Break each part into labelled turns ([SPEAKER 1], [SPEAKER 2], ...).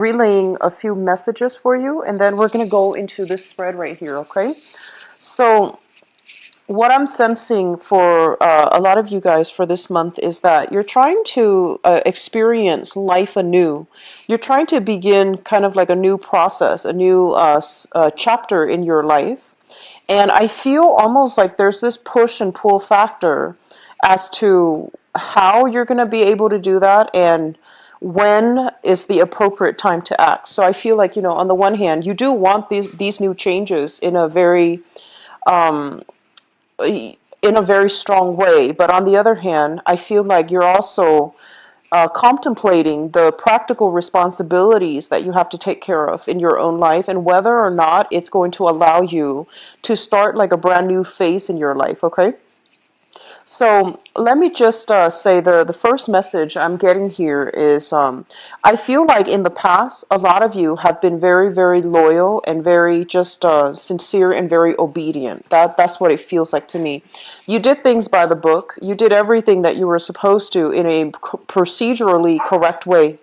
[SPEAKER 1] relaying a few messages for you, and then we're going to go into this spread right here, okay? So what I'm sensing for a lot of you guys for this month is that you're trying to experience life anew. You're trying to begin kind of like a new process, a new chapter in your life. And I feel almost like there's this push and pull factor as to how you're going to be able to do that and when is the appropriate time to act. So I feel like, on the one hand, you do want these new changes um, in a very strong way, but on the other hand, I feel like you're also contemplating the practical responsibilities that you have to take care of in your own life and whether or not it's going to allow you to start like a brand new phase in your life, okay? So let me just say the first message I'm getting here is I feel like in the past, a lot of you have been very, very loyal and very just sincere and very obedient. That's what it feels like to me. You did things by the book. You did everything that you were supposed to in a procedurally correct way.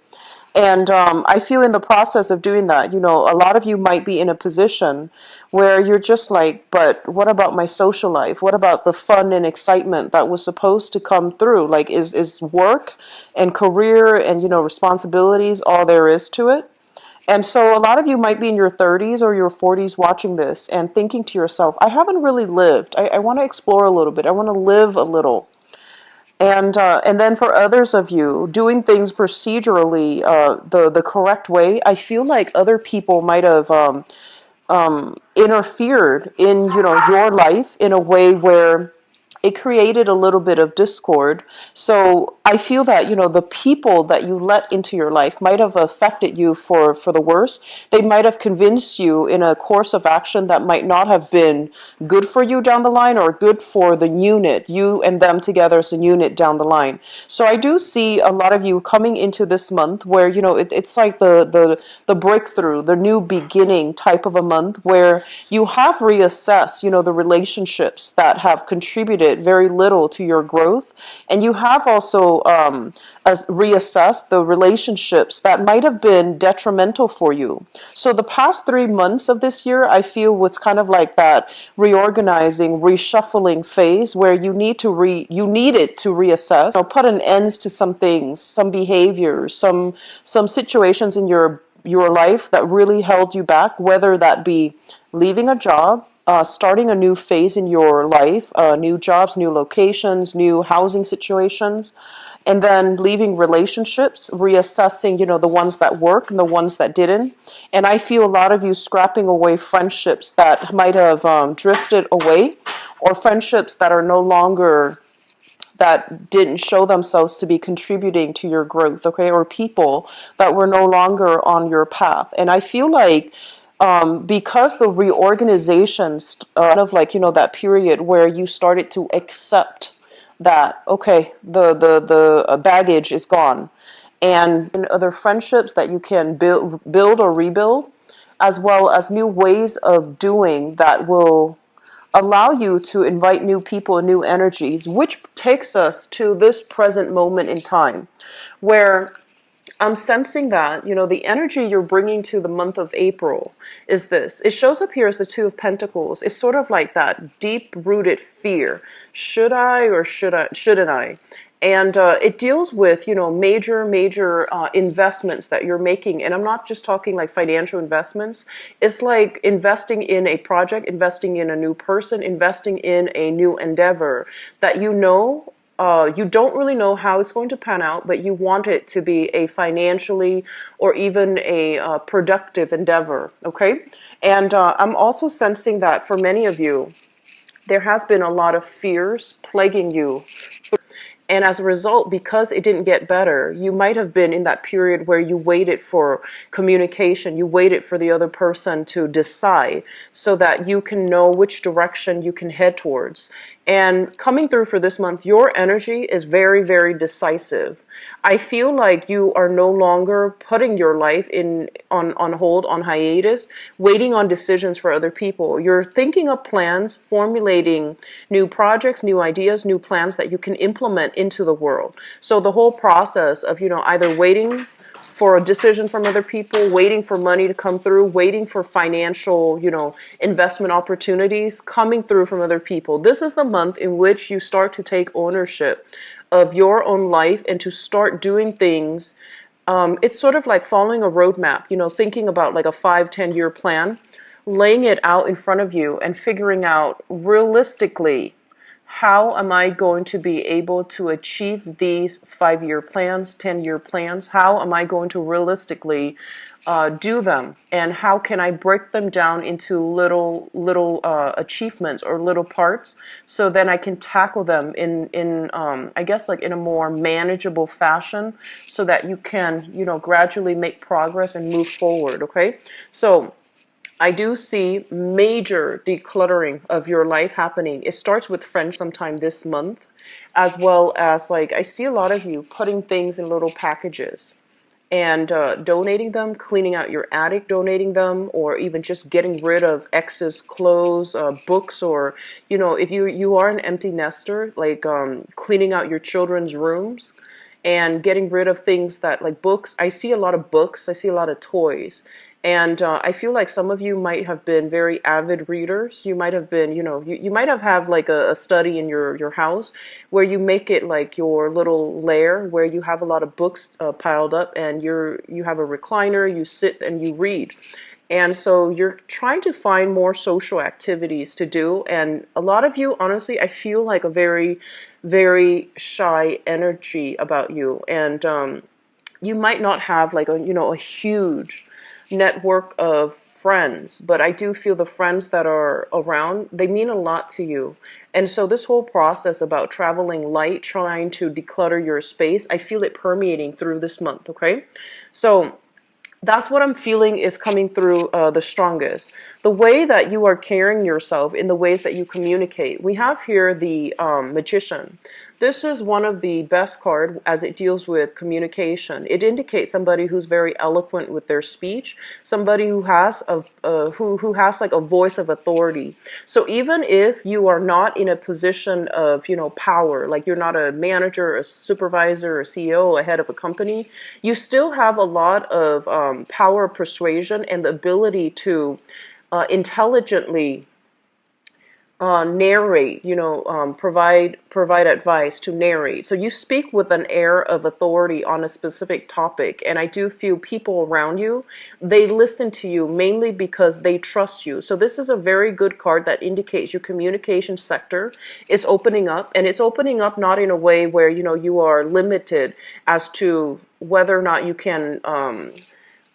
[SPEAKER 1] And I feel in the process of doing that, a lot of you might be in a position where you're just like, but what about my social life? What about the fun and excitement that was supposed to come through? Like, is work and career and, responsibilities all there is to it? And so a lot of you might be in your 30s or your 40s watching this and thinking to yourself, I haven't really lived. I want to explore a little bit. I want to live a little. And then for others of you, doing things procedurally the correct way, I feel like other people might have interfered in your life in a way where it created a little bit of discord. So I feel that the people that you let into your life might have affected you for the worse. They might have convinced you in a course of action that might not have been good for you down the line or good for the unit, you and them together as a unit down the line. So I do see a lot of you coming into this month where it's like the breakthrough, the new beginning type of a month where you have reassessed the relationships that have contributed very little to your growth, and you have also reassessed the relationships that might have been detrimental for you. So the past 3 months of this year, I feel was kind of like that reorganizing, reshuffling phase where you needed to reassess or put an end to some things, some behaviors, some situations in your life that really held you back, whether that be leaving a job, starting a new phase in your life, new jobs, new locations, new housing situations, and then leaving relationships, reassessing, the ones that work and the ones that didn't. And I feel a lot of you scrapping away friendships that might have drifted away, or friendships that are no longer that didn't show themselves to be contributing to your growth, okay, or people that were no longer on your path. And I feel like because the reorganizations, of like, that period where you started to accept that, okay, the baggage is gone, and other friendships that you can build or rebuild, as well as new ways of doing that will allow you to invite new people and new energies, which takes us to this present moment in time where I'm sensing that, the energy you're bringing to the month of April is this. It shows up here as the Two of Pentacles. It's sort of like that deep-rooted fear. Should I or shouldn't I? And it deals with, major investments that you're making. And I'm not just talking like financial investments. It's like investing in a project, investing in a new person, investing in a new endeavor that you don't really know how it's going to pan out, but you want it to be a financially or even a productive endeavor, okay? And I'm also sensing that for many of you, there has been a lot of fears plaguing you. And as a result, because it didn't get better, you might have been in that period where you waited for communication, you waited for the other person to decide so that you can know which direction you can head towards. And coming through for this month, your energy is very, very decisive. I feel like you are no longer putting your life on hold, on hiatus, waiting on decisions for other people. You're thinking of plans, formulating new projects, new ideas, new plans that you can implement into the world. So the whole process of, either waiting for a decision from other people, waiting for money to come through, waiting for financial, investment opportunities coming through from other people. This is the month in which you start to take ownership of your own life and to start doing things. It's sort of like following a roadmap, thinking about like a 5-10 year plan, laying it out in front of you and figuring out realistically, how am I going to be able to achieve these 5-year plans, 10-year plans? How am I going to realistically do them? And how can I break them down into little achievements or little parts, so then I can tackle them in I guess like in a more manageable fashion, so that you can, gradually make progress and move forward, okay? So I do see major decluttering of your life happening. It starts with friends sometime this month, as well as like I see a lot of you putting things in little packages and donating them, cleaning out your attic, donating them, or even just getting rid of excess clothes, books, or if you are an empty nester, like cleaning out your children's rooms and getting rid of things that like books. I see a lot of books. I see a lot of toys. And I feel like some of you might have been very avid readers. You might have been, you might have like a study in your house where you make it like your little lair where you have a lot of books piled up, and you have a recliner, you sit and you read. And so you're trying to find more social activities to do. And a lot of you, honestly, I feel like a very, very shy energy about you. And you might not have like a huge network of friends, but I do feel the friends that are around, they mean a lot to you. And so this whole process about traveling light, trying to declutter your space, I feel it permeating through this month, okay? So that's what I'm feeling is coming through the strongest. The way that you are carrying yourself in the ways that you communicate. We have here the Magician. This is one of the best cards as it deals with communication. It indicates somebody who's very eloquent with their speech, somebody who has who has like a voice of authority. So even if you are not in a position of power, like you're not a manager, a supervisor, a CEO, a head of a company, you still have a lot of power of persuasion and the ability to intelligently narrate, provide advice, to narrate. So you speak with an air of authority on a specific topic, and I do feel people around you, they listen to you mainly because they trust you. So this is a very good card that indicates your communication sector is opening up, and it's opening up not in a way where you are limited as to whether or not you can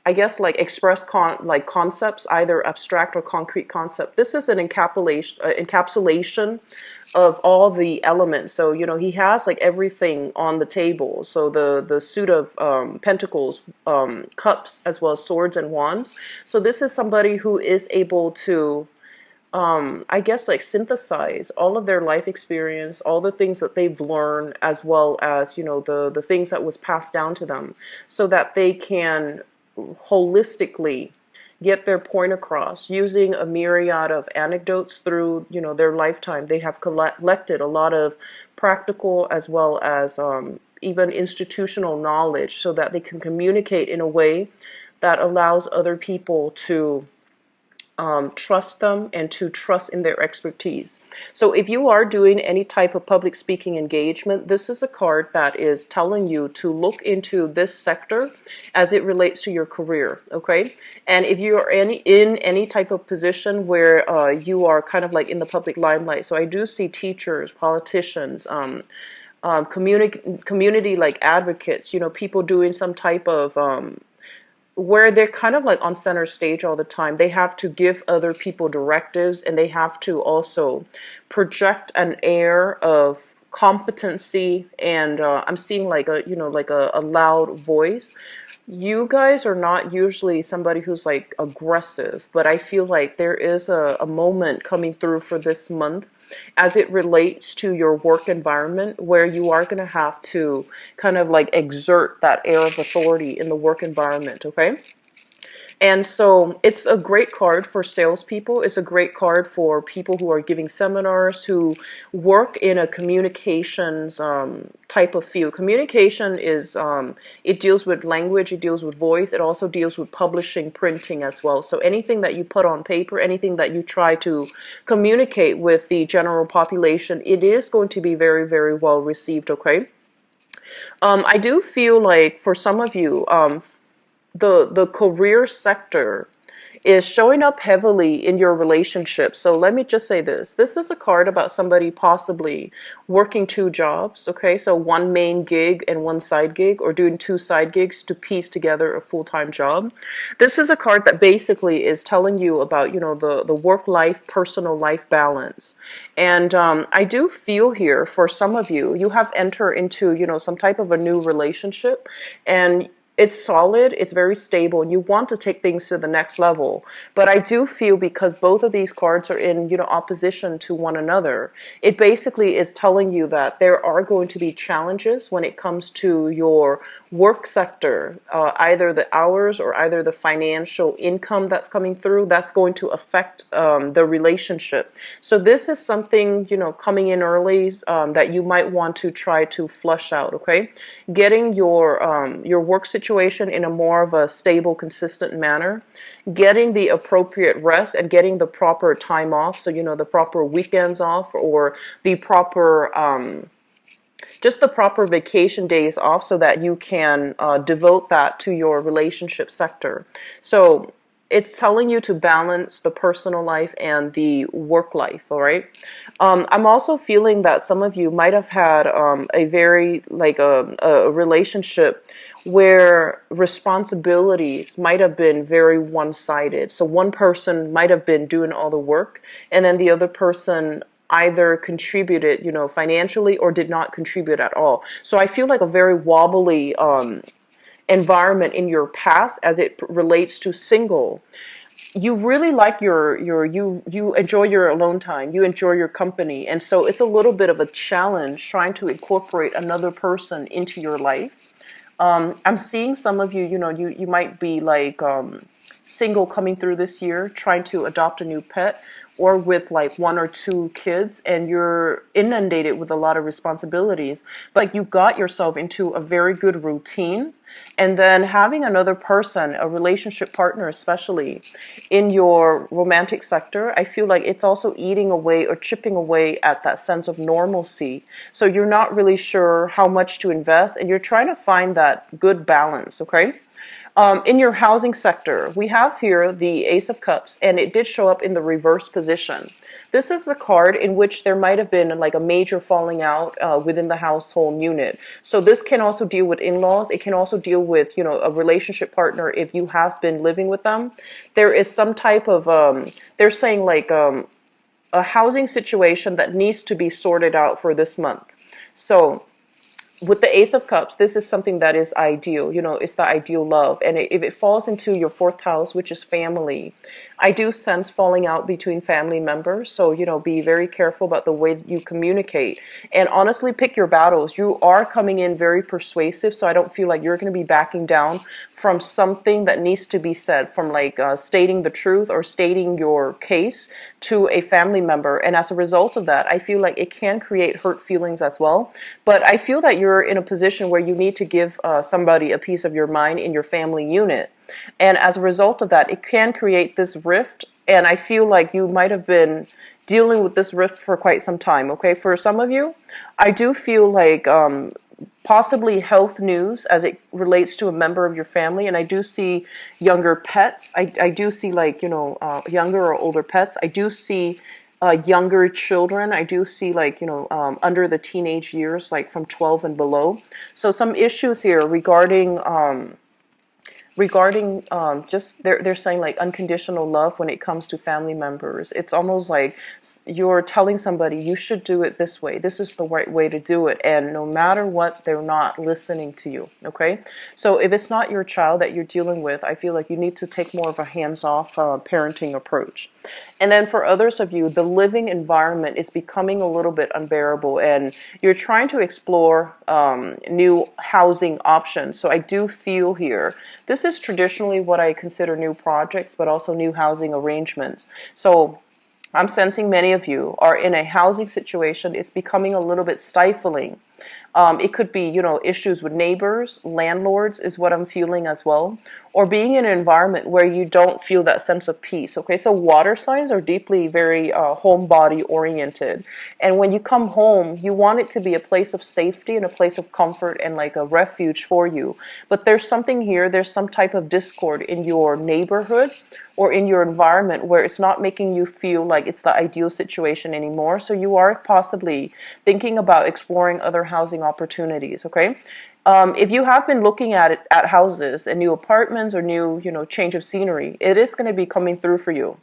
[SPEAKER 1] I guess like express concepts, either abstract or concrete concept. This is an encapsulation of all the elements. So he has like everything on the table. So the suit of pentacles, cups, as well as swords and wands. So this is somebody who is able to I guess like synthesize all of their life experience, all the things that they've learned, as well as the things that was passed down to them, so that they can holistically get their point across using a myriad of anecdotes through their lifetime. They have collected a lot of practical as well as even institutional knowledge, so that they can communicate in a way that allows other people to trust them and to trust in their expertise. So if you are doing any type of public speaking engagement, this is a card that is telling you to look into this sector as it relates to your career, okay? And if you are in any type of position where you are kind of like in the public limelight, so I do see teachers, politicians, community like advocates, people doing some type of where they're kind of like on center stage all the time. They have to give other people directives, and they have to also project an air of competency, and I'm seeing like a loud voice. You guys are not usually somebody who's like aggressive, but I feel like there is a moment coming through for this month as it relates to your work environment, where you are going to have to kind of like exert that air of authority in the work environment, okay? And so it's a great card for salespeople. It's a great card for people who are giving seminars, who work in a communications type of field. Communication is, it deals with language, it deals with voice, it also deals with publishing, printing as well. So anything that you put on paper, anything that you try to communicate with the general population, it is going to be very, very well received, okay? I do feel like for some of you, the career sector is showing up heavily in your relationship. So let me just say this. This is a card about somebody possibly working two jobs, okay? So one main gig and one side gig, or doing two side gigs to piece together a full-time job. This is a card that basically is telling you about, the work-life, personal life balance. And I do feel here for some of you, you have entered into, some type of a new relationship, and it's solid, it's very stable, and you want to take things to the next level. But I do feel, because both of these cards are in, opposition to one another, it basically is telling you that there are going to be challenges when it comes to your work sector, either the hours or either the financial income that's coming through, that's going to affect the relationship. So this is something, coming in early, that you might want to try to flush out, okay? Getting your work situation in a more of a stable, consistent manner, getting the appropriate rest and getting the proper time off, so the proper weekends off, or the proper just the proper vacation days off, so that you can devote that to your relationship sector. So it's telling you to balance the personal life and the work life, all right? I'm also feeling that some of you might have had a very, like a relationship where responsibilities might have been very one-sided. So one person might have been doing all the work, and then the other person either contributed, financially, or did not contribute at all. So I feel like a very wobbly environment in your past as it relates to single. You really like you enjoy your alone time, you enjoy your company, and so it's a little bit of a challenge trying to incorporate another person into your life. I'm seeing some of you, you might be like single coming through this year, trying to adopt a new pet, or with like one or two kids, and you're inundated with a lot of responsibilities. But like, you got yourself into a very good routine, and then having another person, a relationship partner especially, in your romantic sector, I feel like it's also eating away or chipping away at that sense of normalcy. So you're not really sure how much to invest, and you're trying to find that good balance, okay? In your housing sector, we have here the Ace of Cups, and it did show up in the reverse position. This is a card in which there might have been like a major falling out within the household unit. So this can also deal with in-laws. It can also deal with, a relationship partner if you have been living with them. There is some type of, they're saying like a housing situation that needs to be sorted out for this month. So with the Ace of Cups, this is something that is ideal. It's the ideal love. And if it falls into your fourth house, which is family, I do sense falling out between family members. So, be very careful about the way that you communicate. And honestly, pick your battles. You are coming in very persuasive, so I don't feel like you're going to be backing down from something that needs to be said, from like stating the truth or stating your case to a family member. And as a result of that, I feel like it can create hurt feelings as well. But I feel that you're in a position where you need to give somebody a piece of your mind in your family unit. And as a result of that, it can create this rift. And I feel like you might have been dealing with this rift for quite some time, okay? For some of you, I do feel like possibly health news as it relates to a member of your family. And I do see younger pets. I do see like, younger or older pets. I do see younger children. I do see like, under the teenage years, like from 12 and below. So some issues here regarding just they're saying like unconditional love when it comes to family members. It's almost like you're telling somebody you should do it this way. This is the right way to do it. And no matter what, they're not listening to you. Okay. So if it's not your child that you're dealing with, I feel like you need to take more of a hands-off parenting approach. And then for others of you, the living environment is becoming a little bit unbearable, and you're trying to explore new housing options. So I do feel here, this this is traditionally what I consider new projects, but also new housing arrangements. So I'm sensing many of you are in a housing situation. It's becoming a little bit stifling. It could be, issues with neighbors, landlords is what I'm feeling as well, or being in an environment where you don't feel that sense of peace. Okay, so water signs are deeply very homebody oriented. And when you come home, you want it to be a place of safety and a place of comfort and like a refuge for you. But there's something here, there's some type of discord in your neighborhood or in your environment where it's not making you feel like it's the ideal situation anymore. So you are possibly thinking about exploring other housing opportunities, okay? If you have been looking at houses and new apartments or new, change of scenery, it is going to be coming through for you.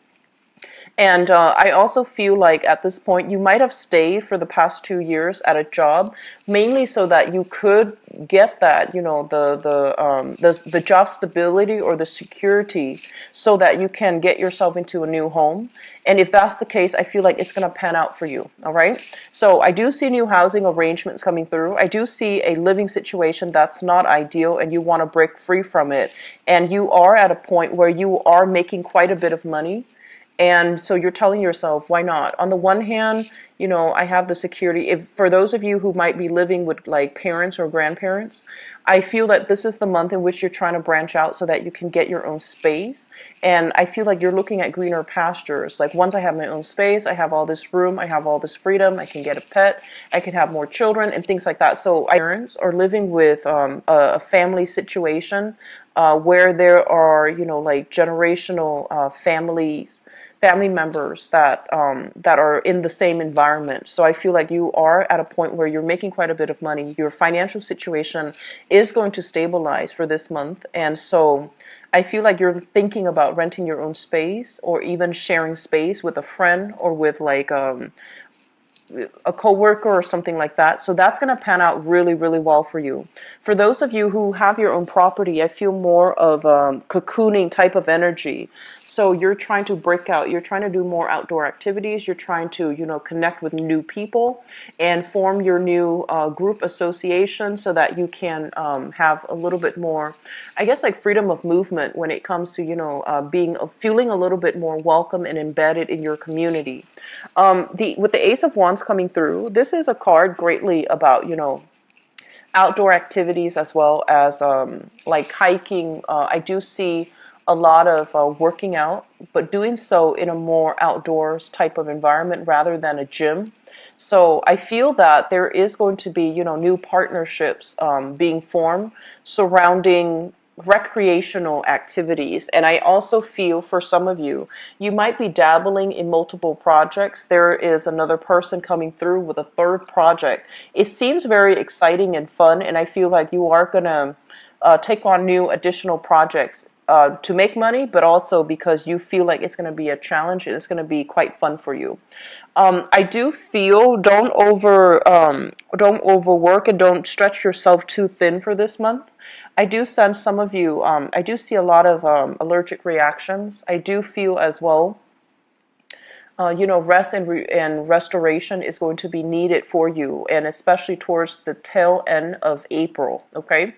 [SPEAKER 1] And I also feel like at this point you might have stayed for the past 2 years at a job, mainly so that you could get that, the job stability or the security, so that you can get yourself into a new home. And if that's the case, I feel like it's going to pan out for you. All right. So I do see new housing arrangements coming through. I do see a living situation that's not ideal, and you want to break free from it. And you are at a point where you are making quite a bit of money. And so you're telling yourself, why not? On the one hand, I have the security. If for those of you who might be living with like parents or grandparents, I feel that this is the month in which you're trying to branch out so that you can get your own space. And I feel like you're looking at greener pastures. Like once I have my own space, I have all this room, I have all this freedom, I can get a pet, I can have more children and things like that. So parents are living with a family situation where there are, like generational family members that are in the same environment. So I feel like you are at a point where you're making quite a bit of money. Your financial situation is going to stabilize for this month. And so I feel like you're thinking about renting your own space or even sharing space with a friend or with like a coworker or something like that. So that's going to pan out really, really well for you. For those of you who have your own property, I feel more of a cocooning type of energy. So you're trying to break out, you're trying to do more outdoor activities, you're trying to, connect with new people and form your new group association so that you can have a little bit more, I guess, like freedom of movement when it comes to, feeling a little bit more welcome and embedded in your community. With the Ace of Wands coming through, this is a card greatly about, outdoor activities as well as like hiking. I do see a lot of working out, but doing so in a more outdoors type of environment rather than a gym. So I feel that there is going to be, new partnerships being formed surrounding recreational activities. And I also feel for some of you, you might be dabbling in multiple projects. There is another person coming through with a third project. It seems very exciting and fun, and I feel like you are going to take on new additional projects to make money, but also because you feel like it's going to be a challenge and it's going to be quite fun for you. I do feel don't overwork and don't stretch yourself too thin for this month. I do sense some of you. I do see a lot of allergic reactions. I do feel as well. Rest and restoration is going to be needed for you, and especially towards the tail end of April. Okay.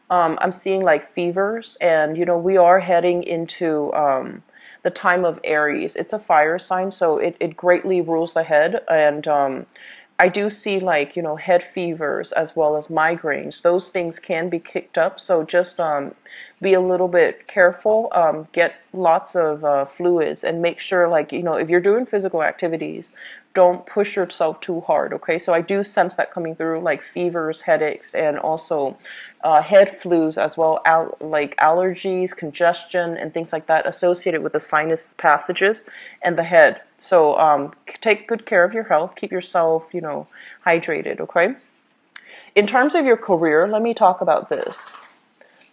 [SPEAKER 1] I'm seeing like fevers, and we are heading into the time of Aries. It's a fire sign, so it greatly rules the head, and I do see like head fevers as well as migraines. Those things can be kicked up, so just be a little bit careful. Get lots of fluids, and make sure like if you're doing physical activities, don't push yourself too hard. Okay, so I do sense that coming through, like fevers, headaches, and also head flus as well, like allergies, congestion, and things like that associated with the sinus passages and the head. So take good care of your health. Keep yourself, hydrated. Okay. In terms of your career, let me talk about this.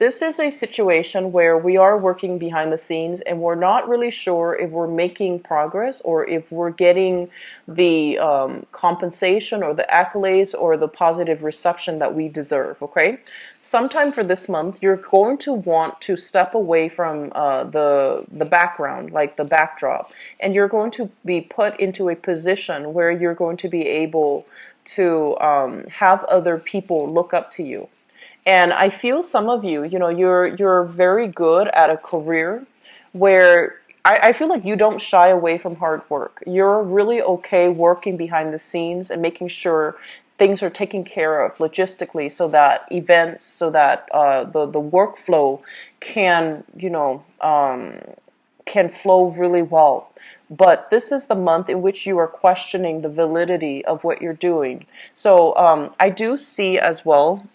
[SPEAKER 1] This is a situation where we are working behind the scenes and we're not really sure if we're making progress or if we're getting the compensation or the accolades or the positive reception that we deserve, okay? Sometime for this month, you're going to want to step away from the background, like the backdrop, and you're going to be put into a position where you're going to be able to have other people look up to you. And I feel some of you, you're very good at a career where I feel like you don't shy away from hard work. You're really okay working behind the scenes and making sure things are taken care of logistically, so that events, so that the workflow can, can flow really well. But this is the month in which you are questioning the validity of what you're doing. So I do see as well,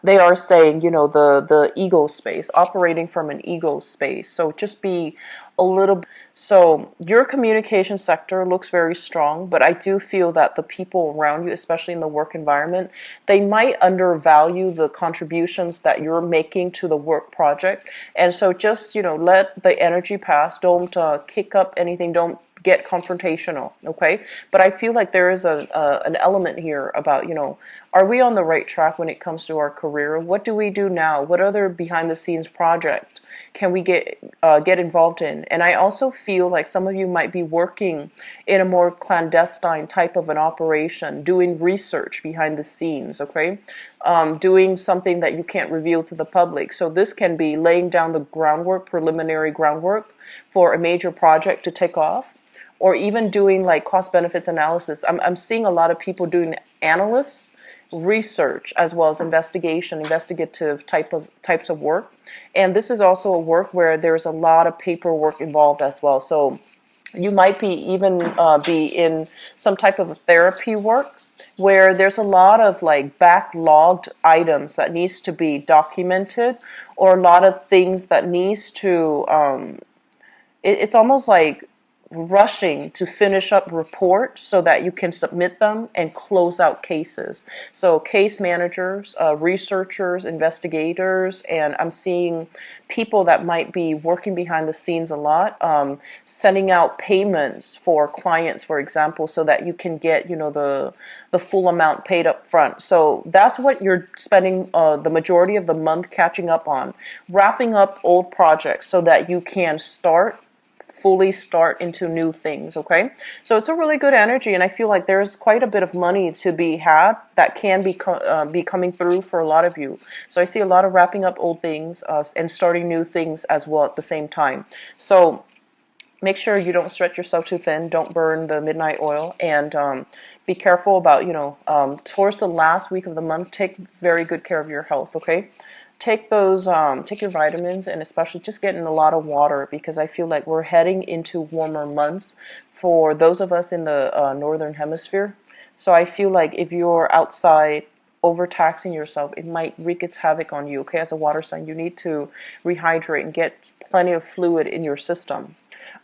[SPEAKER 1] they are saying, the ego space, operating from an ego space. So just be a little. So your communication sector looks very strong, but I do feel that the people around you, especially in the work environment, they might undervalue the contributions that you're making to the work project. And so just, let the energy pass. Don't kick up anything. Don't get confrontational, okay? But I feel like there is an element here about, are we on the right track when it comes to our career? What do we do now? What other behind the scenes project can we get involved in? And I also feel like some of you might be working in a more clandestine type of an operation, doing research behind the scenes, okay? Doing something that you can't reveal to the public. So this can be laying down the groundwork, preliminary groundwork for a major project to take off, or even doing like cost benefits analysis. I'm seeing a lot of people doing analysts, research, as well as investigative types of work. And this is also a work where there's a lot of paperwork involved as well. So you might be even be in some type of therapy work where there's a lot of like backlogged items that needs to be documented, or a lot of things that needs to it's almost like rushing to finish up reports so that you can submit them and close out cases. So case managers, researchers, investigators, and I'm seeing people that might be working behind the scenes a lot, sending out payments for clients, for example, so that you can get, the full amount paid up front. So that's what you're spending the majority of the month catching up on, wrapping up old projects so that you can fully start into new things, okay? So it's a really good energy, and I feel like there's quite a bit of money to be had that can be coming through for a lot of you. So I see a lot of wrapping up old things and starting new things as well at the same time. So make sure you don't stretch yourself too thin. Don't burn the midnight oil, and be careful about, towards the last week of the month, take very good care of your health, okay? Take your vitamins, and especially just get in a lot of water, because I feel like we're heading into warmer months for those of us in the northern hemisphere. So I feel like if you're outside overtaxing yourself, it might wreak its havoc on you, okay? As a water sign, you need to rehydrate and get plenty of fluid in your system.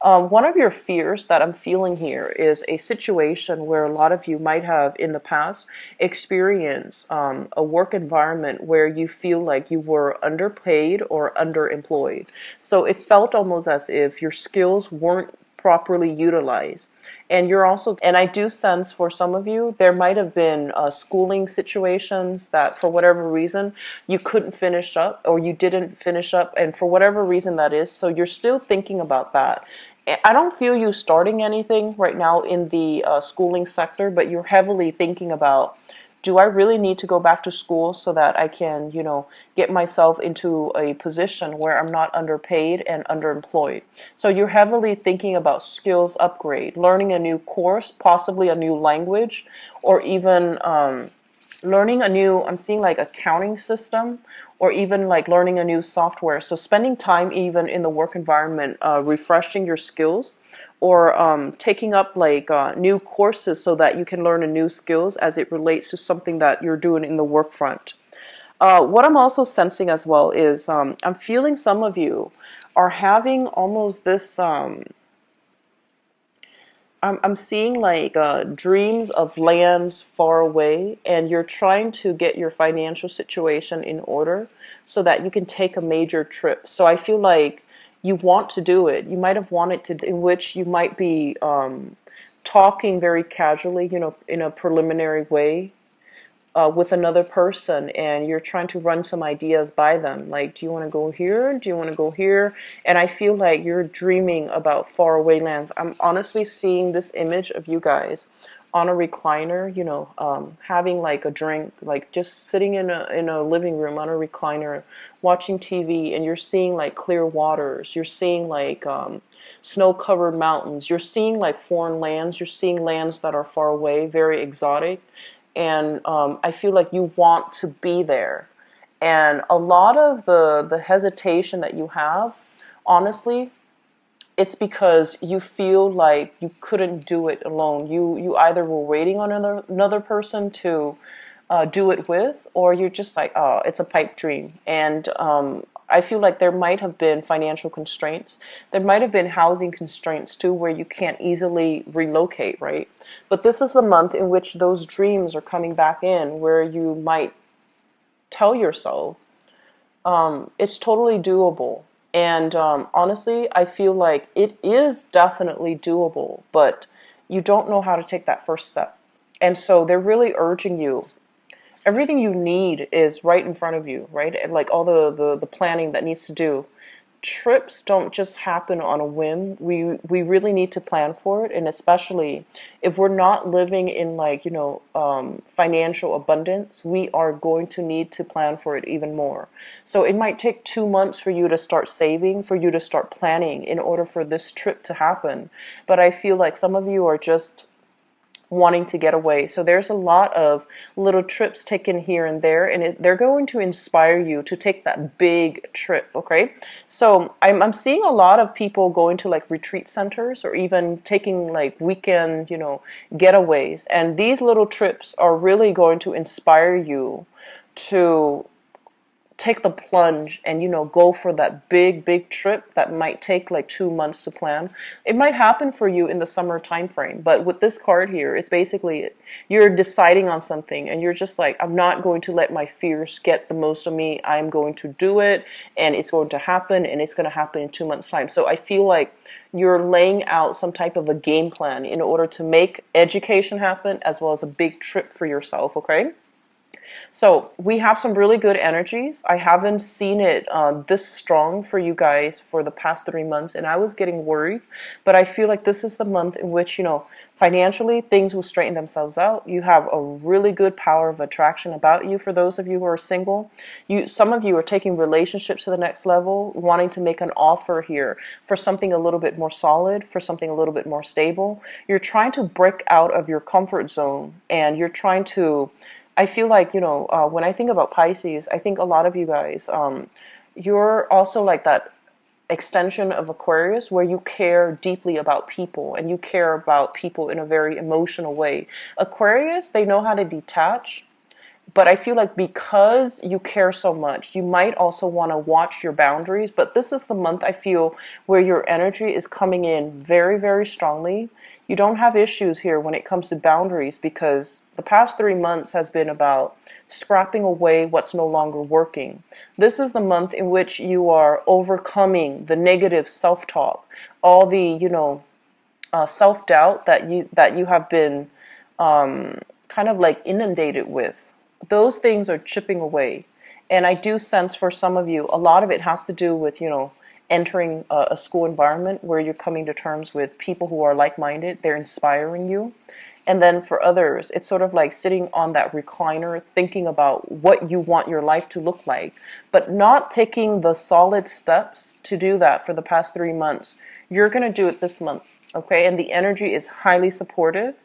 [SPEAKER 1] One of your fears that I'm feeling here is a situation where a lot of you might have in the past experienced a work environment where you feel like you were underpaid or underemployed. So it felt almost as if your skills weren't properly utilized. And I do sense for some of you, there might have been schooling situations that for whatever reason you couldn't finish up, or you didn't finish up, and for whatever reason that is, so you're still thinking about that. I don't feel you starting anything right now in the schooling sector, but you're heavily thinking about, do I really need to go back to school so that I can, get myself into a position where I'm not underpaid and underemployed? So you're heavily thinking about skills upgrade, learning a new course, possibly a new language, or even learning a new, I'm seeing like accounting system, or even like learning a new software. So spending time even in the work environment, refreshing your skills, or taking up like new courses so that you can learn a new skills as it relates to something that you're doing in the work front. What I'm also sensing as well is I'm feeling some of you are having almost this I'm seeing like dreams of lands far away, and you're trying to get your financial situation in order so that you can take a major trip. So I feel like you want to do it. You might have wanted to, in which you might be talking very casually, in a preliminary way with another person, and you're trying to run some ideas by them. Like, do you want to go here? Do you want to go here? And I feel like you're dreaming about faraway lands. I'm honestly seeing this image of you guys on a recliner, you know, having like a drink, like just sitting in a living room on a recliner, watching TV, and you're seeing like clear waters, you're seeing like snow-covered mountains, you're seeing like foreign lands, you're seeing lands that are far away, very exotic, and I feel like you want to be there. And a lot of the hesitation that you have, honestly, it's because you feel like you couldn't do it alone. You either were waiting on another person to do it with, or you're just like, oh, it's a pipe dream. And I feel like there might have been financial constraints. There might have been housing constraints too, where you can't easily relocate, right? But this is the month in which those dreams are coming back in, where you might tell yourself, it's totally doable. And honestly, I feel like it is definitely doable, but you don't know how to take that first step. And so they're really urging you. Everything you need is right in front of you, right? And like all the planning that needs to do. Trips don't just happen on a whim. We really need to plan for it, and especially if we're not living in like, financial abundance, we are going to need to plan for it even more. So it might take 2 months for you to start saving, for you to start planning in order for this trip to happen. But I feel like some of you are just wanting to get away. So there's a lot of little trips taken here and there, and they're going to inspire you to take that big trip, okay? So I'm seeing a lot of people going to like retreat centers or even taking like weekend, getaways. And these little trips are really going to inspire you to take the plunge and go for that big trip that might take like 2 months to plan. It might happen for you in the summer time frame, but with this card here, it's basically you're deciding on something and you're just like, I'm not going to let my fears get the most of me. I'm going to do it, and it's going to happen, and it's going to happen in 2 months time. So I feel like you're laying out some type of a game plan in order to make education happen as well as a big trip for yourself, okay? So we have some really good energies. I haven't seen it this strong for you guys for the past 3 months, and I was getting worried. But I feel like this is the month in which, financially things will straighten themselves out. You have a really good power of attraction about you. For those of you who are single, some of you are taking relationships to the next level, wanting to make an offer here for something a little bit more solid, for something a little bit more stable. You're trying to break out of your comfort zone, and you're trying to, I feel like, when I think about Pisces, I think a lot of you guys, you're also like that extension of Aquarius where you care deeply about people and you care about people in a very emotional way. Aquarius, they know how to detach. But I feel like because you care so much, you might also want to watch your boundaries. But this is the month, I feel, where your energy is coming in very, very strongly. You don't have issues here when it comes to boundaries, because the past 3 months has been about scrapping away what's no longer working. This is the month in which you are overcoming the negative self-talk, all the, self-doubt that you have been kind of like inundated with. Those things are chipping away. And I do sense for some of you, a lot of it has to do with, entering a school environment where you're coming to terms with people who are like-minded. They're inspiring you. And then for others, it's sort of like sitting on that recliner, thinking about what you want your life to look like, but not taking the solid steps to do that for the past 3 months. You're going to do it this month, okay? And the energy is highly supportive.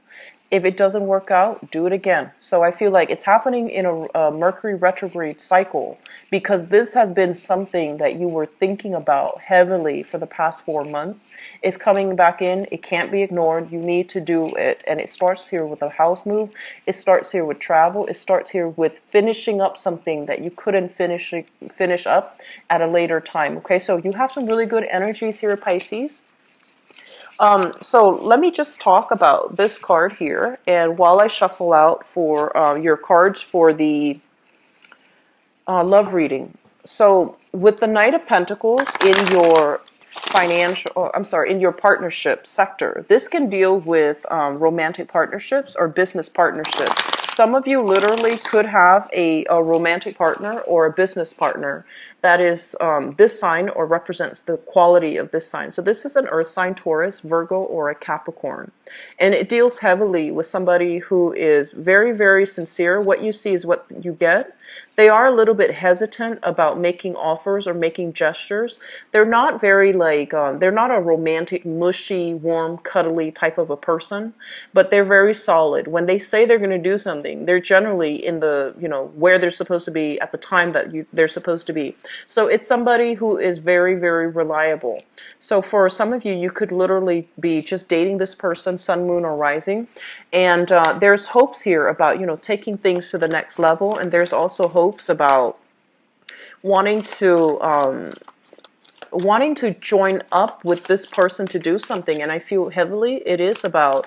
[SPEAKER 1] If it doesn't work out, do it again. So I feel like it's happening in a Mercury retrograde cycle, because this has been something that you were thinking about heavily for the past 4 months. It's coming back in. It can't be ignored. You need to do it. And it starts here with a house move. It starts here with travel. It starts here with finishing up something that you couldn't finish up at a later time. Okay, so you have some really good energies here, Pisces. So let me just talk about this card here, and while I shuffle out for your cards for the love reading. So with the Knight of Pentacles in your in your partnership sector, this can deal with romantic partnerships or business partnerships. some of you literally could have a romantic partner or a business partner that is this sign or represents the quality of this sign. So this is an earth sign, Taurus, Virgo, or a Capricorn. And it deals heavily with somebody who is very, very sincere. What you see is what you get. They are a little bit hesitant about making offers or making gestures. They're not very they're not a romantic, mushy, warm, cuddly type of a person, but they're very solid. When they say they're going to do something, they're generally in the, where they're supposed to be at the time that they're supposed to be. So it's somebody who is very, very reliable. So for some of you, you could literally be just dating this person, sun, moon, or rising. And there's hopes here about, taking things to the next level. And there's also hopes about wanting to join up with this person to do something. And I feel heavily it is about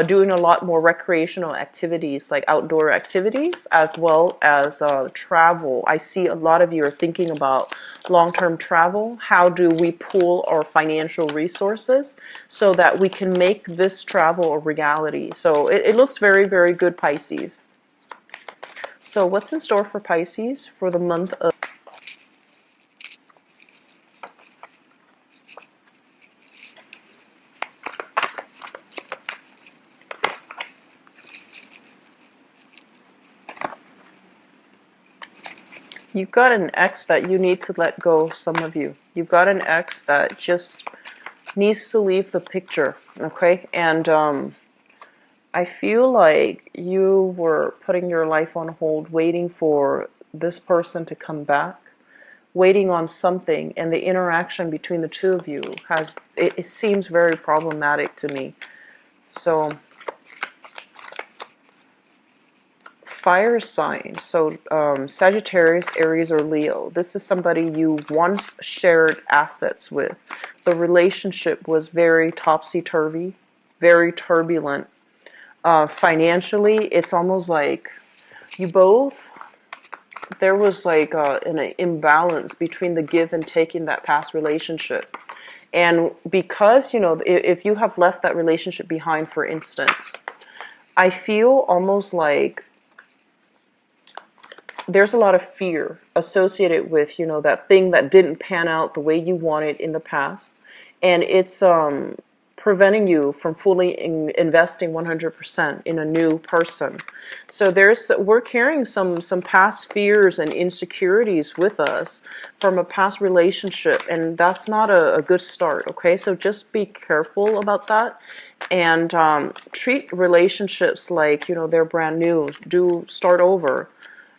[SPEAKER 1] doing a lot more recreational activities, like outdoor activities, as well as travel. I see a lot of you are thinking about long-term travel. How do we pool our financial resources so that we can make this travel a reality? So it looks very, very good, Pisces. So what's in store for Pisces for the month of... You've got an ex that you need to let go, some of you. You've got an ex that just needs to leave the picture, okay? And I feel like you were putting your life on hold, waiting for this person to come back, waiting on something, and the interaction between the two of you it seems very problematic to me. So... fire sign, so Sagittarius, Aries, or Leo. This is somebody you once shared assets with. The relationship was very topsy-turvy, very turbulent. Financially, it's almost like you both, there was like an imbalance between the give and take in that past relationship. And because, if you have left that relationship behind, for instance, I feel almost like there's a lot of fear associated with, that thing that didn't pan out the way you wanted in the past. And it's preventing you from fully investing 100% in a new person. So we're carrying some past fears and insecurities with us from a past relationship. And that's not a good start, okay? So just be careful about that. And treat relationships like, they're brand new. Do start over.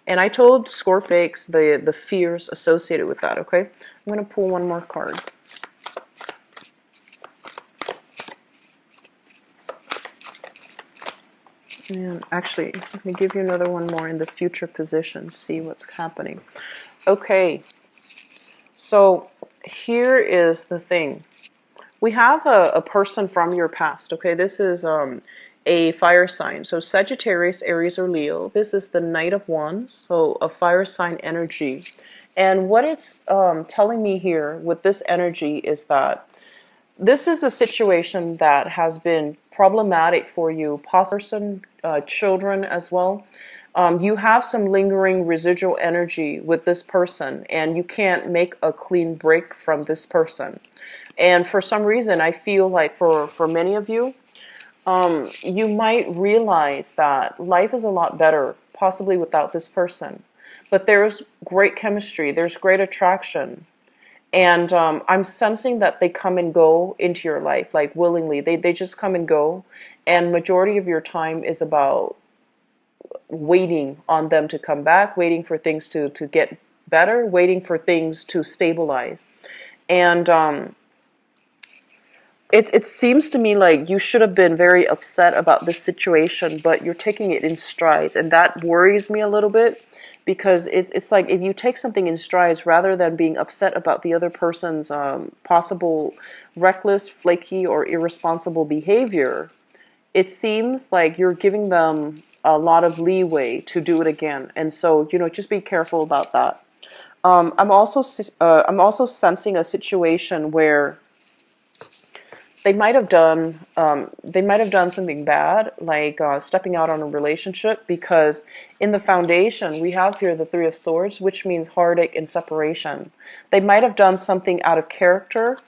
[SPEAKER 1] And I told Scorpix the fears associated with that, okay? I'm going to pull one more card. And actually, let me give you another one more in the future position, see what's happening. Okay, so here is the thing. We have a person from your past, okay? This is a fire sign. So Sagittarius, Aries, or Leo. This is the Knight of Wands, so a fire sign energy. And what it's telling me here with this energy is that this is a situation that has been problematic for you, possibly children as well. You have some lingering residual energy with this person, and you can't make a clean break from this person. And for some reason, I feel like for many of you, you might realize that life is a lot better, possibly without this person. But there's great chemistry, there's great attraction. And I'm sensing that they come and go into your life, like willingly. They just come and go. And majority of your time is about waiting on them to come back, waiting for things to get better, waiting for things to stabilize. And it seems to me like you should have been very upset about this situation, but you're taking it in strides. And that worries me a little bit, because it's like if you take something in strides rather than being upset about the other person's possible reckless, flaky, or irresponsible behavior, it seems like you're giving them a lot of leeway to do it again. And so, just be careful about that. I'm also sensing a situation where they might have done something bad, like stepping out on a relationship, because in the foundation we have here the Three of Swords, which means heartache and separation. They might have done something out of character.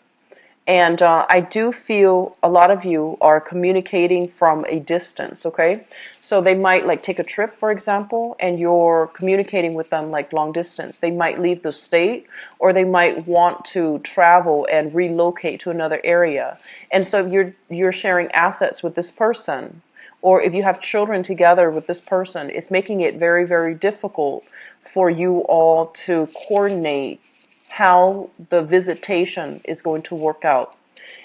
[SPEAKER 1] And I do feel a lot of you are communicating from a distance, okay? So they might like take a trip, for example, and you're communicating with them like long distance. They might leave the state, or they might want to travel and relocate to another area. And so you're sharing assets with this person. Or if you have children together with this person, it's making it very, very difficult for you all to coordinate how the visitation is going to work out.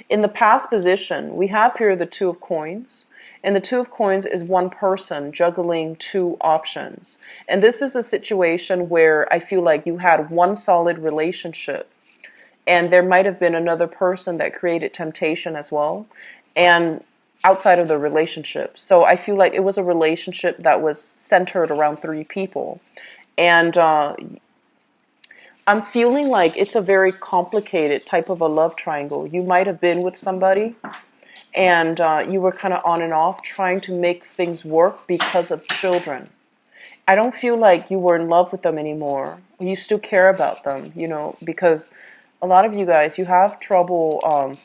[SPEAKER 1] In the past position, we have here the Two of Coins. And the Two of Coins is one person juggling two options. And this is a situation where I feel like you had one solid relationship, and there might have been another person that created temptation as well, and outside of the relationship. So I feel like it was a relationship that was centered around three people. And I'm feeling like it's a very complicated type of a love triangle. You might have been with somebody, and you were kind of on and off trying to make things work because of children. I don't feel like you were in love with them anymore. You still care about them, you know, because a lot of you guys, you have trouble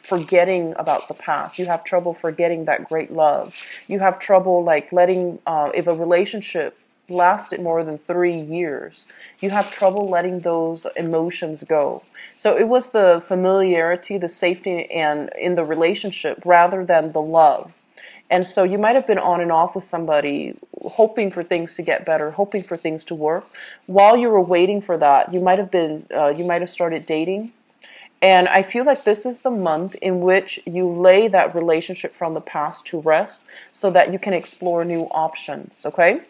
[SPEAKER 1] forgetting about the past. You have trouble forgetting that great love. You have trouble like letting, if a relationship lasted more than 3 years, you have trouble letting those emotions go. So it was the familiarity, the safety, and in the relationship rather than the love. And so you might have been on and off with somebody, hoping for things to get better, hoping for things to work. While you were waiting for that, you might have started dating. And I feel like this is the month in which you lay that relationship from the past to rest so that you can explore new options, okay?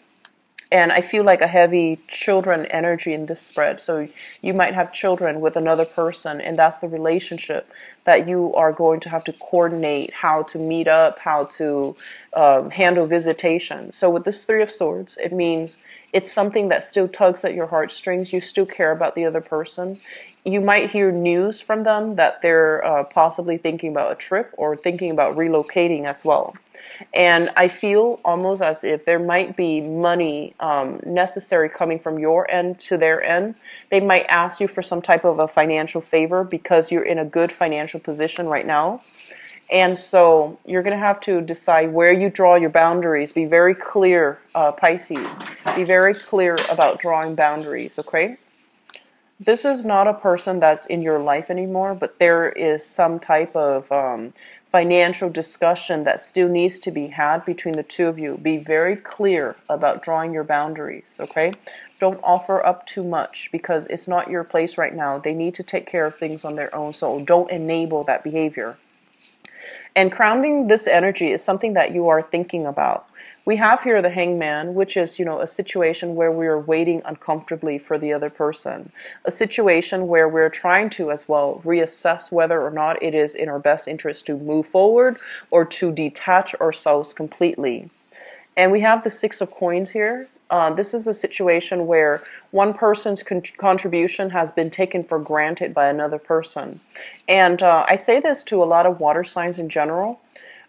[SPEAKER 1] And I feel like a heavy children energy in this spread. So you might have children with another person, and that's the relationship that you are going to have to coordinate how to meet up, how to handle visitation. So with this Three of Swords, it means it's something that still tugs at your heartstrings. You still care about the other person. You might hear news from them that they're possibly thinking about a trip or thinking about relocating as well. And I feel almost as if there might be money necessary coming from your end to their end. They might ask you for some type of a financial favor because you're in a good financial position right now. And so you're going to have to decide where you draw your boundaries. Be very clear, Pisces. Be very clear about drawing boundaries, okay? This is not a person that's in your life anymore, but there is some type of financial discussion that still needs to be had between the two of you. Be very clear about drawing your boundaries, okay? Don't offer up too much because it's not your place right now. They need to take care of things on their own, so don't enable that behavior. And grounding this energy is something that you are thinking about. We have here the Hangman, which is, you know, a situation where we are waiting uncomfortably for the other person. A situation where we're trying to, as well, reassess whether or not it is in our best interest to move forward or to detach ourselves completely. And we have the Six of Coins here. This is a situation where one person's contribution has been taken for granted by another person. And I say this to a lot of water signs in general.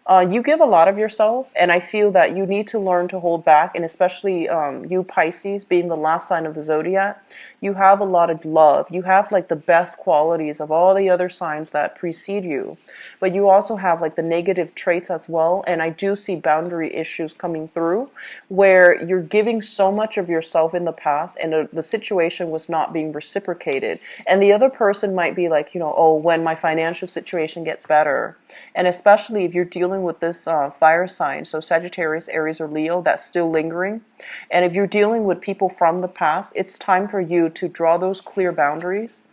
[SPEAKER 1] You give a lot of yourself, and I feel that you need to learn to hold back, and especially you Pisces, being the last sign of the zodiac, you have a lot of love. You have like the best qualities of all the other signs that precede you, but you also have like the negative traits as well, and I do see boundary issues coming through where you're giving so much of yourself in the past, and the situation was not being reciprocated, and the other person might be like, you know, oh, when my financial situation gets better. And especially if you're dealing with this fire sign, so Sagittarius, Aries, or Leo, that's still lingering. And if you're dealing with people from the past, it's time for you to draw those clear boundaries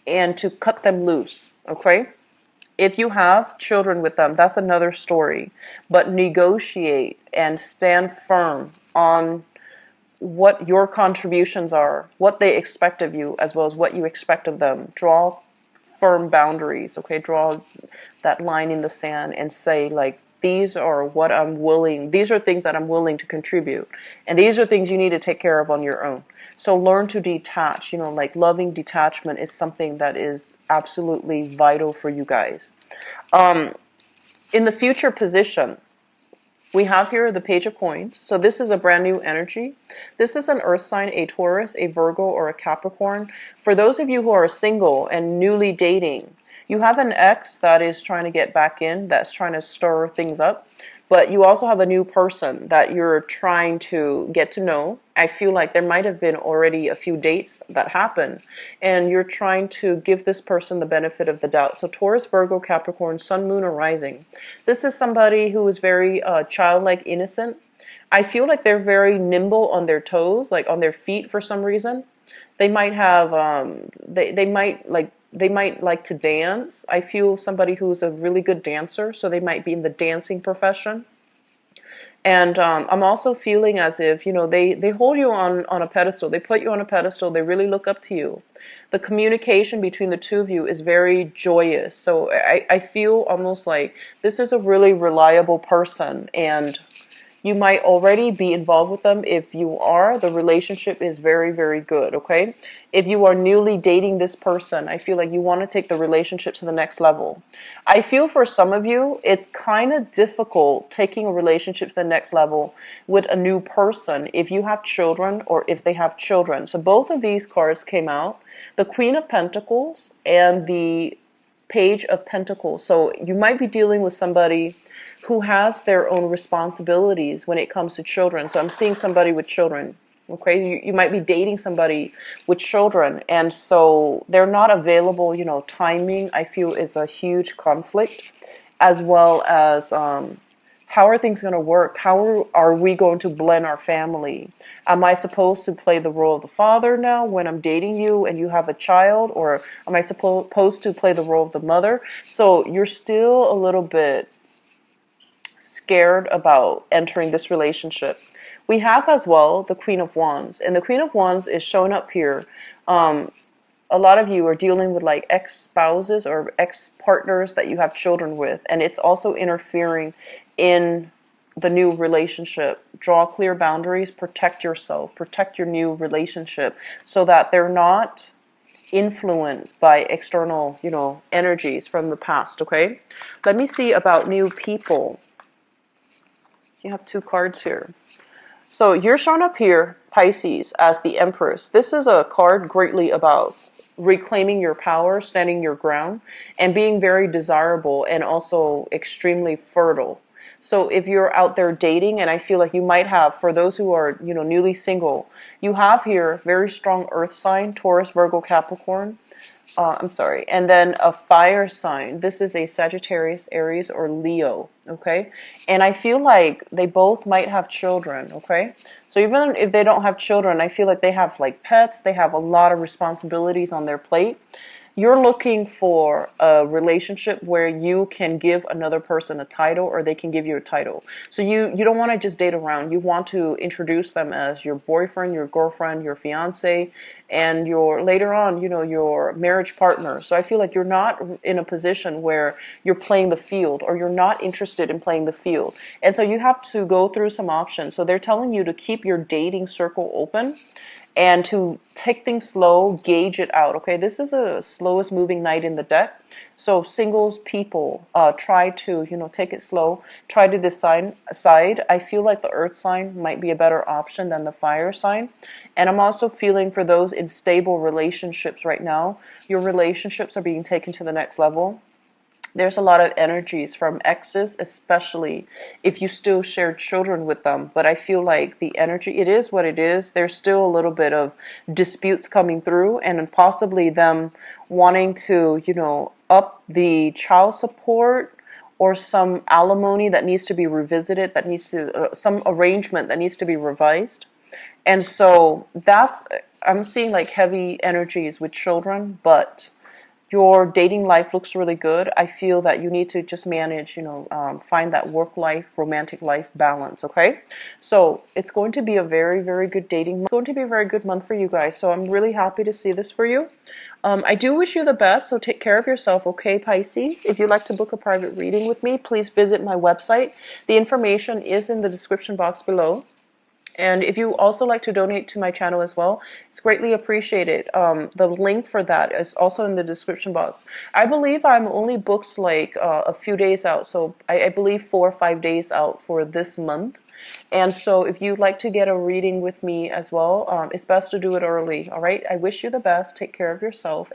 [SPEAKER 1] and to cut them loose, okay? If you have children with them, that's another story. But negotiate and stand firm on what your contributions are, what they expect of you, as well as what you expect of them. Draw firm boundaries, okay? Draw that line in the sand and say, like, these are what I'm willing, these are things that I'm willing to contribute. And these are things you need to take care of on your own. So learn to detach, like loving detachment is something that is absolutely vital for you guys. In the future position, we have here the Page of Coins. So this is a brand new energy. This is an earth sign, a Taurus, a Virgo, or a Capricorn. For those of you who are single and newly dating, you have an ex that is trying to get back in, that's trying to stir things up. But you also have a new person that you're trying to get to know. I feel like there might have been already a few dates that happened, and you're trying to give this person the benefit of the doubt. So Taurus, Virgo, Capricorn, Sun, Moon, or Rising. This is somebody who is very childlike, innocent. I feel like they're very nimble on their toes, like on their feet for some reason. They might have, they might like to dance. I feel somebody who's a really good dancer, so they might be in the dancing profession. And I'm also feeling as if, they hold you on a pedestal. They put you on a pedestal. They really look up to you. The communication between the two of you is very joyous. So I feel almost like this is a really reliable person, and you might already be involved with them. If you are, the relationship is very, very good, okay? If you are newly dating this person, I feel like you want to take the relationship to the next level. I feel for some of you, it's kind of difficult taking a relationship to the next level with a new person if you have children or if they have children. So both of these cards came out, the Queen of Pentacles and the Page of Pentacles. So you might be dealing with somebody who has their own responsibilities when it comes to children. So I'm seeing somebody with children. Okay, you might be dating somebody with children, and so they're not available. Timing, I feel, is a huge conflict, as well as how are things going to work? How are we going to blend our family? Am I supposed to play the role of the father now when I'm dating you and you have a child, or am I supposed to play the role of the mother? So you're still a little bit scared about entering this relationship. We have as well the Queen of Wands, and the Queen of Wands is showing up here. A lot of you are dealing with like ex-spouses or ex-partners that you have children with, and it's also interfering in the new relationship. Draw clear boundaries, protect yourself, protect your new relationship so that they're not influenced by external, energies from the past, okay? Let me see about new people. You have two cards here. So you're shown up here, Pisces, as the Empress. This is a card greatly about reclaiming your power, standing your ground, and being very desirable and also extremely fertile. So if you're out there dating, and I feel like you might have, for those who are, newly single, you have here very strong earth sign, Taurus, Virgo, Capricorn. I'm sorry. And then a fire sign. This is a Sagittarius, Aries, or Leo. Okay. And I feel like they both might have children. Okay. So even if they don't have children, I feel like they have like pets. They have a lot of responsibilities on their plate. You're looking for a relationship where you can give another person a title, or they can give you a title. So you don't want to just date around. You want to introduce them as your boyfriend, your girlfriend, your fiance, and your later on, your marriage partner. So I feel like you're not in a position where you're playing the field, or you're not interested in playing the field. And so you have to go through some options. So they're telling you to keep your dating circle open and to take things slow, gauge it out. Okay, this is a slowest moving knight in the deck. So singles people, try to, take it slow. Try to decide. I feel like the earth sign might be a better option than the fire sign. And I'm also feeling for those in stable relationships right now, your relationships are being taken to the next level. There's a lot of energies from exes, especially if you still share children with them. But I feel like the energy, it is what it is. There's still a little bit of disputes coming through, and possibly them wanting to, up the child support, or some alimony that needs to be revisited, that needs to, some arrangement that needs to be revised. And so I'm seeing like heavy energies with children, but Your dating life looks really good. I feel that you need to just manage, find that work life, romantic life balance, okay? So it's going to be a very, very good dating month. It's going to be a very good month for you guys. So I'm really happy to see this for you. I do wish you the best, so take care of yourself, okay, Pisces? If you'd like to book a private reading with me, please visit my website. The information is in the description box below. And if you also like to donate to my channel as well, it's greatly appreciated. The link for that is also in the description box. I believe I'm only booked like a few days out, so I believe 4 or 5 days out for this month. And so if you'd like to get a reading with me as well, it's best to do it early, all right? I wish you the best. Take care of yourself.